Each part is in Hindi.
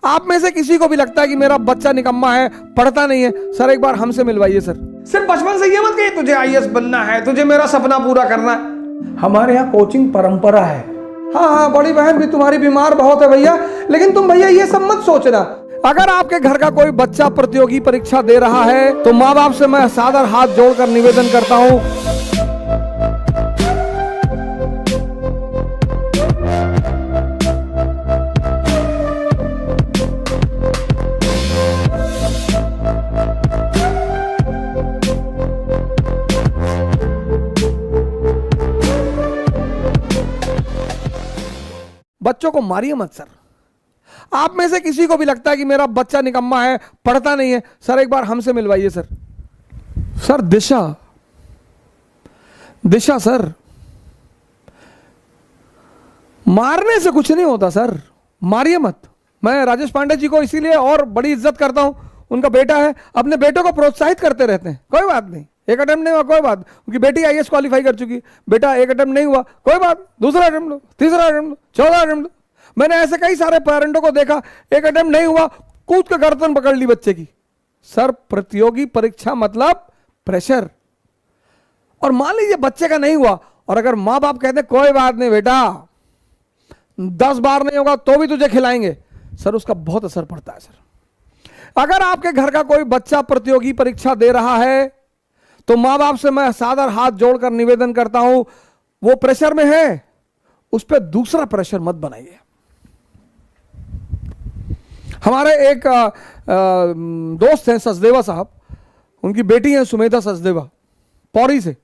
आप में से किसी को भी लगता है कि मेरा बच्चा निकम्मा है, पढ़ता नहीं है, सर एक बार हमसे मिलवाइए सर। सिर्फ बचपन से ये मत कहिए तुझे आईएएस बनना है, तुझे मेरा सपना पूरा करना है। हमारे यहाँ कोचिंग परंपरा है। हाँ हाँ, बड़ी बहन भी तुम्हारी बीमार बहुत है भैया, लेकिन तुम भैया ये सब मत सोचना। अगर आपके घर का कोई बच्चा प्रतियोगी परीक्षा दे रहा है तो माँ बाप से मैं सादर हाथ जोड़कर निवेदन करता हूँ, बच्चों को मारिए मत सर। आप में से किसी को भी लगता है कि मेरा बच्चा निकम्मा है, पढ़ता नहीं है, सर एक बार हमसे मिलवाइए सर। सर दिशा दिशा सर, मारने से कुछ नहीं होता सर, मारिए मत। मैं राजेश पांडे जी को इसीलिए और बड़ी इज्जत करता हूं, उनका बेटा है, अपने बेटों को प्रोत्साहित करते रहते हैं। कोई बात नहीं, एक अटेम्प्ट नहीं हुआ कोई बात, उनकी बेटी आईएएस क्वालिफाई कर चुकी, बेटा एक अटेम्प्ट नहीं हुआ कोई बात, दूसरा अटेम्प्ट लो, तीसरा अटेम्प्ट लो, चौथा अटेम्प्ट लो। मैंने ऐसे कई सारे पेरेंटों को देखा, एक अटेम्प्ट नहीं हुआ, कूद के गर्दन पकड़ ली बच्चे की। सर प्रतियोगी परीक्षा मतलब प्रेशर। और मान लीजिए बच्चे का नहीं हुआ और अगर माँ बाप कहते कोई बात नहीं बेटा, 10 बार नहीं होगा तो भी तुझे खिलाएंगे, सर उसका बहुत असर पड़ता है सर। अगर आपके घर का कोई बच्चा प्रतियोगी परीक्षा दे रहा है तो मां बाप से मैं सादर हाथ जोड़कर निवेदन करता हूं, वो प्रेशर में है, उस पर दूसरा प्रेशर मत बनाइए। हमारे एक दोस्त हैं सचदेवा साहब, उनकी बेटी है सुमेधा सचदेवा, पौड़ी से।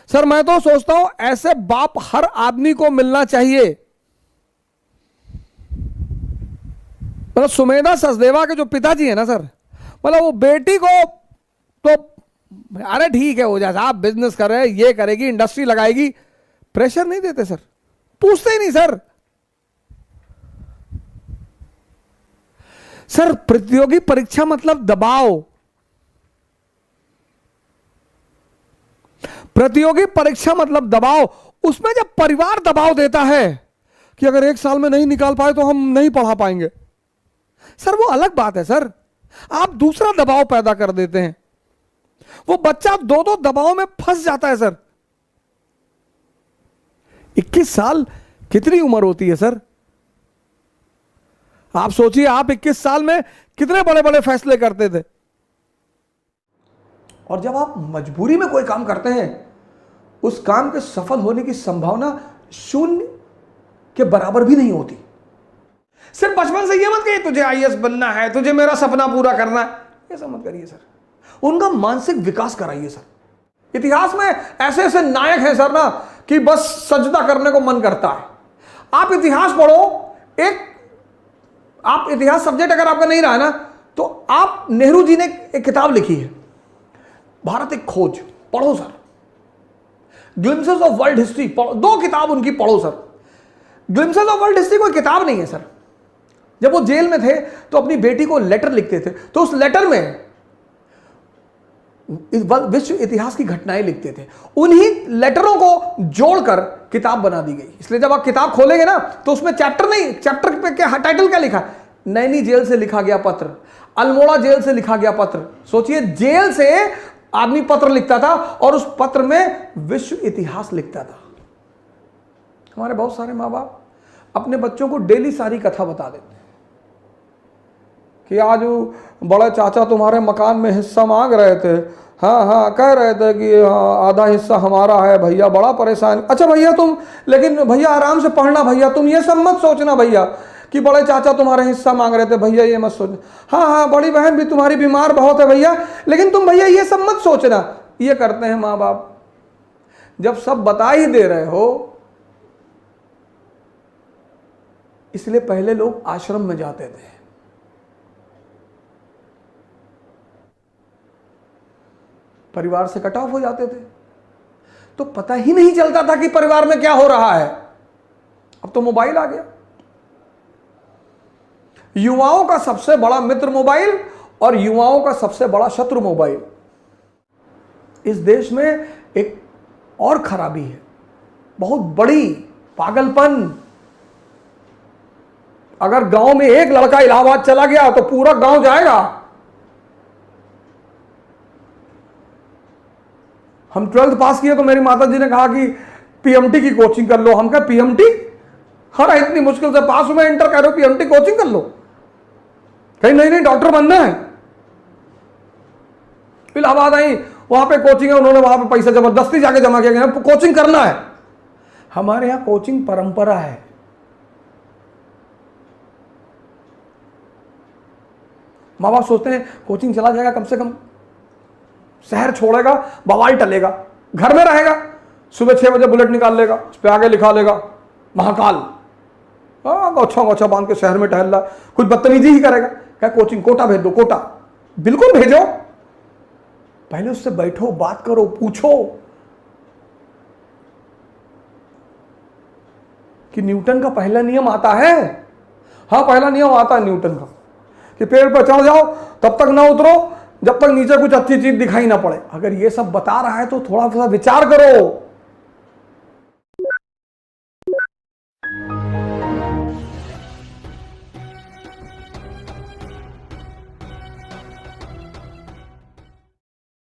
सर मैं तो सोचता हूं ऐसे बाप हर आदमी को मिलना चाहिए। मतलब सुमेधा सचदेवा के जो पिताजी है ना सर, मतलब वो बेटी को तो अरे ठीक है हो जाए आप बिजनेस कर रहे हैं, ये करेगी, इंडस्ट्री लगाएगी, प्रेशर नहीं देते सर, पूछते ही नहीं सर। सर प्रतियोगी परीक्षा मतलब दबाव। प्रतियोगी परीक्षा मतलब दबाव। उसमें जब परिवार दबाव देता है कि अगर 1 साल में नहीं निकाल पाए तो हम नहीं पढ़ा पाएंगे, सर वो अलग बात है सर, आप दूसरा दबाव पैदा कर देते हैं, वो बच्चा दो दबाव में फंस जाता है सर। 21 साल कितनी उम्र होती है सर? आप सोचिए आप 21 साल में कितने बड़े बड़े फैसले करते थे। और जब आप मजबूरी में कोई काम करते हैं, उस काम के सफल होने की संभावना 0 के बराबर भी नहीं होती। सिर्फ बचपन से ये मत कहिए तुझे आईएएस बनना है, तुझे मेरा सपना पूरा करना है, ऐसा मत करिए सर। उनका मानसिक विकास कराइए सर। इतिहास में ऐसे ऐसे नायक हैं सर ना कि बस सजदा करने को मन करता है। आप इतिहास पढ़ो, आप इतिहास सब्जेक्ट अगर आपका नहीं रहा ना, तो आप नेहरू जी ने एक किताब लिखी है, भारत एक खोज, पढ़ो sir. Glimpses of world history, 2 किताब उनकी पढ़ो sir. Glimpses of world history कोई किताब नहीं है सर। जब वो जेल में थे तो अपनी बेटी को लेटर लिखते थे, तो उस लेटर में विश्व इतिहास की घटनाएं लिखते थे। उन्हीं लेटरों को जोड़कर किताब बना दी गई। इसलिए जब आप किताब खोलेंगे ना तो उसमें चैप्टर नहीं, चैप्टर पे क्या टाइटल क्या लिखा, नैनी जेल से लिखा गया पत्र, अल्मोड़ा जेल से लिखा गया पत्र। सोचिए जेल से आदमी पत्र लिखता था और उस पत्र में विश्व इतिहास लिखता था। हमारे बहुत सारे माँ बाप अपने बच्चों को डेली सारी कथा बता देते कि आज बड़े चाचा तुम्हारे मकान में हिस्सा मांग रहे थे, हाँ हाँ कह रहे थे कि हाँ आधा हिस्सा हमारा है भैया, बड़ा परेशान। अच्छा भैया तुम, लेकिन भैया आराम से पढ़ना भैया, तुम ये सब मत सोचना भैया कि बड़े चाचा तुम्हारे हिस्सा मांग रहे थे, भैया ये मत सोचना। हाँ हाँ, बड़ी बहन भी तुम्हारी बीमार बहुत है भैया, लेकिन तुम भैया ये सब मत सोचना। ये करते हैं माँ बाप। जब सब बता ही दे रहे हो, इसलिए पहले लोग आश्रम में जाते थे। परिवार से कट ऑफ हो जाते थे तो पता ही नहीं चलता था कि परिवार में क्या हो रहा है। अब तो मोबाइल आ गया। युवाओं का सबसे बड़ा मित्र मोबाइल और युवाओं का सबसे बड़ा शत्रु मोबाइल। इस देश में एक और खराबी है, बहुत बड़ी पागलपन। अगर गांव में एक लड़का इलाहाबाद चला गया तो पूरा गांव जाएगा। हम 12th पास किए तो मेरी माता जी ने कहा कि पीएमटी की कोचिंग कर लो। हम कहा पीएमटी, हर इतनी मुश्किल से पास हुए, इंटर कह रहे हो पीएमटी कोचिंग कर लो। कहीं नहीं डॉक्टर बनना है। इलाहाबाद आई, वहां पे कोचिंग है, उन्होंने वहां पे पैसा जबरदस्ती जाके जमा किया गया, कोचिंग करना है। हमारे यहां कोचिंग परंपरा है। माँ बाप सोचते हैं कोचिंग चला जाएगा, कम से कम शहर छोड़ेगा, बवाल टलेगा, घर में रहेगा, सुबह 6 बजे बुलेट निकाल लेगा, उस पर आगे लिखा लेगा महाकाल, गोछा गोछा बांध के शहर में टहल रहा, कुछ बदतमीजी ही करेगा। क्या कोचिंग, कोटा भेज दो, कोटा बिल्कुल भेजो। पहले उससे बैठो, बात करो, पूछो कि न्यूटन का पहला नियम आता है। हाँ, पहला नियम आता है न्यूटन का कि पेड़ पर चढ़ जाओ तब तक ना उतरो जब तक नीचे कुछ अच्छी चीज दिखाई ना पड़े। अगर ये सब बता रहा है तो थोड़ा सा विचार करो।